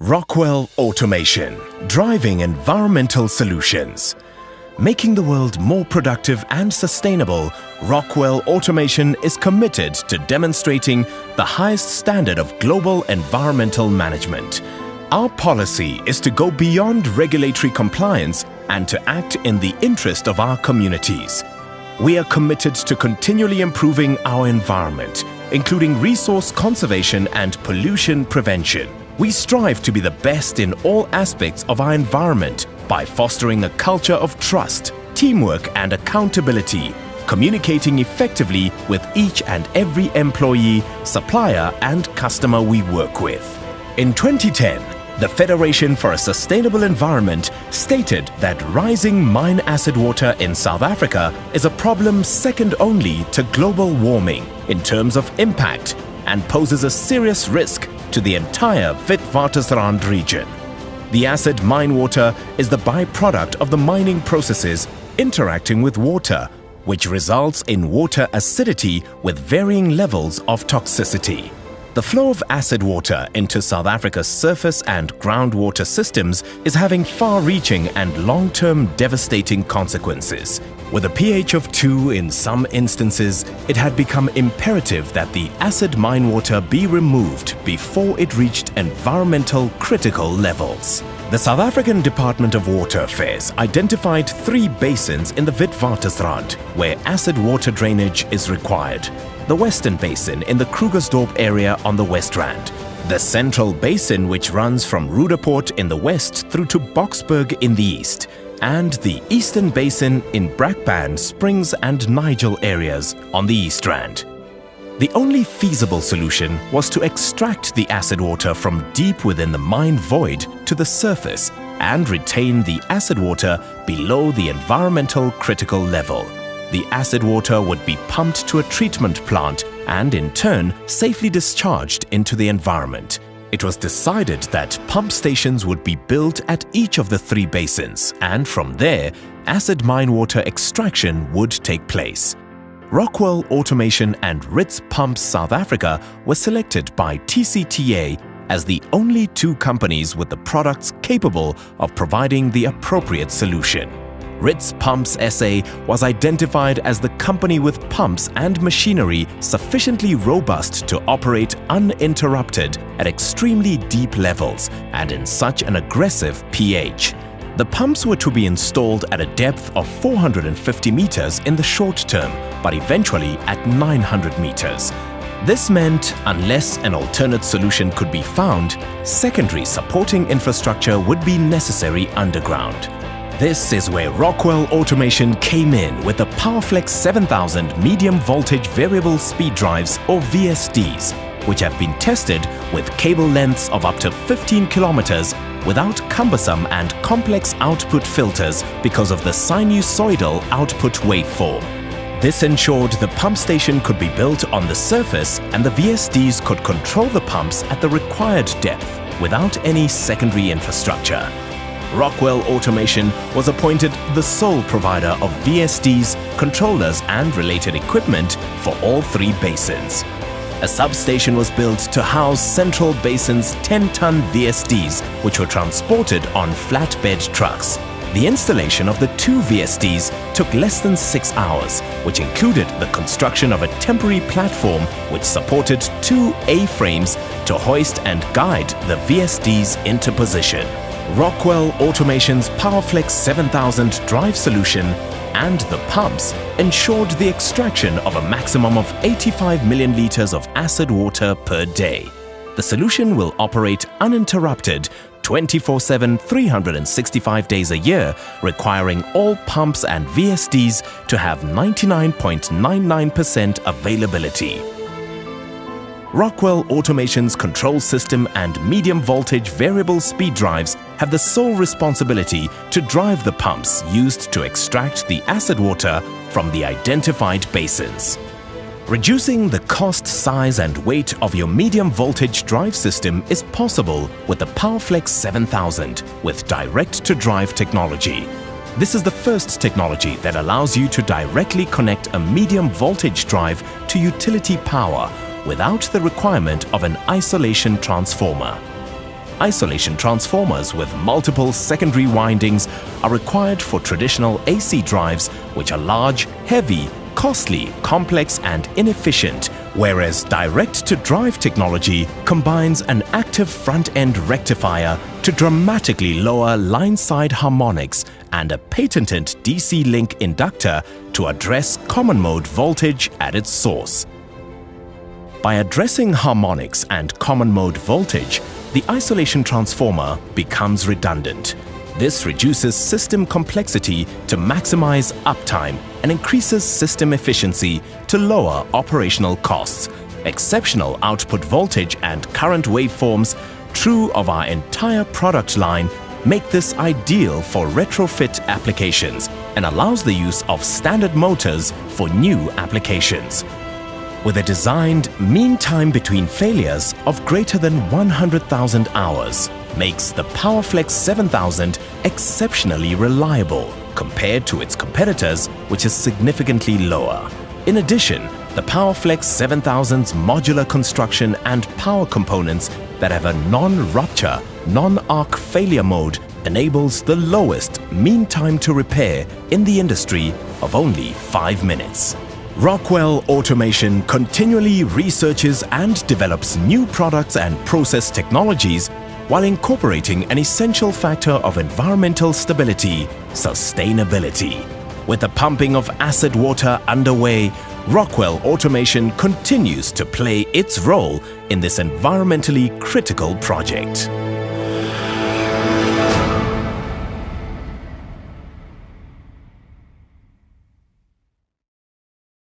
Rockwell Automation, driving environmental solutions. Making the world more productive and sustainable, Rockwell Automation is committed to demonstrating the highest standard of global environmental management. Our policy is to go beyond regulatory compliance and to act in the interest of our communities. We are committed to continually improving our environment, including resource conservation and pollution prevention. We strive to be the best in all aspects of our environment by fostering a culture of trust, teamwork and accountability, communicating effectively with each and every employee, supplier and customer we work with. In 2010, the Federation for a Sustainable Environment stated that rising mine acid water in South Africa is a problem second only to global warming in terms of impact and poses a serious risk to the entire Witwatersrand region. The acid mine water is the byproduct of the mining processes interacting with water, which results in water acidity with varying levels of toxicity. The flow of acid water into South Africa's surface and groundwater systems is having far-reaching and long-term devastating consequences. With a pH of 2 in some instances, it had become imperative that the acid mine water be removed before it reached environmental critical levels. The South African Department of Water Affairs identified 3 basins in the Witwatersrand where acid water drainage is required. The Western Basin in the Krugersdorp area on the West Rand, the Central Basin which runs from Ruderpoort in the west through to Boksburg in the east, and the Eastern Basin in Brakpan, Springs and Nigel areas on the East Rand. The only feasible solution was to extract the acid water from deep within the mine void to the surface and retain the acid water below the environmental critical level. The acid water would be pumped to a treatment plant and in turn safely discharged into the environment. It was decided that pump stations would be built at each of the 3 basins, and from there, acid mine water extraction would take place. Rockwell Automation and Ritz Pumps South Africa were selected by TCTA as the only 2 companies with the products capable of providing the appropriate solution. Ritz Pumps SA was identified as the company with pumps and machinery sufficiently robust to operate uninterrupted at extremely deep levels and in such an aggressive pH. The pumps were to be installed at a depth of 450 meters in the short term, but eventually at 900 meters. This meant, unless an alternate solution could be found, secondary supporting infrastructure would be necessary underground. This is where Rockwell Automation came in with the PowerFlex 7000 medium voltage variable speed drives or VSDs, which have been tested with cable lengths of up to 15 kilometers without cumbersome and complex output filters because of the sinusoidal output waveform. This ensured the pump station could be built on the surface and the VSDs could control the pumps at the required depth without any secondary infrastructure. Rockwell Automation was appointed the sole provider of VSDs, controllers and related equipment for all 3 basins. A substation was built to house Central Basin's 10-ton VSDs, which were transported on flatbed trucks. The installation of the 2 VSDs took less than 6 hours, which included the construction of a temporary platform which supported 2 A-frames to hoist and guide the VSDs into position. Rockwell Automation's PowerFlex 7000 drive solution and the pumps ensured the extraction of a maximum of 85 million liters of acid water per day. The solution will operate uninterrupted 24/7, 365 days a year, requiring all pumps and VSDs to have 99.99% availability. Rockwell Automation's control system and medium voltage variable speed drives have the sole responsibility to drive the pumps used to extract the acid water from the identified basins. Reducing the cost, size and weight of your medium voltage drive system is possible with the PowerFlex 7000 with direct-to-drive technology. This is the first technology that allows you to directly connect a medium voltage drive to utility power without the requirement of an isolation transformer. Isolation transformers with multiple secondary windings are required for traditional AC drives, which are large, heavy, costly, complex and inefficient, whereas direct-to-drive technology combines an active front-end rectifier to dramatically lower line-side harmonics and a patented DC link inductor to address common mode voltage at its source. By addressing harmonics and common mode voltage, the isolation transformer becomes redundant. This reduces system complexity to maximize uptime and increases system efficiency to lower operational costs. Exceptional output voltage and current waveforms, true of our entire product line, make this ideal for retrofit applications and allows the use of standard motors for new applications. With a designed mean time between failures of greater than 100,000 hours, makes the PowerFlex 7000 exceptionally reliable compared to its competitors, which is significantly lower. In addition, the PowerFlex 7000's modular construction and power components that have a non-rupture, non-arc failure mode enables the lowest mean time to repair in the industry of only 5 minutes. Rockwell Automation continually researches and develops new products and process technologies while incorporating an essential factor of environmental stability, sustainability. With the pumping of acid water underway, Rockwell Automation continues to play its role in this environmentally critical project.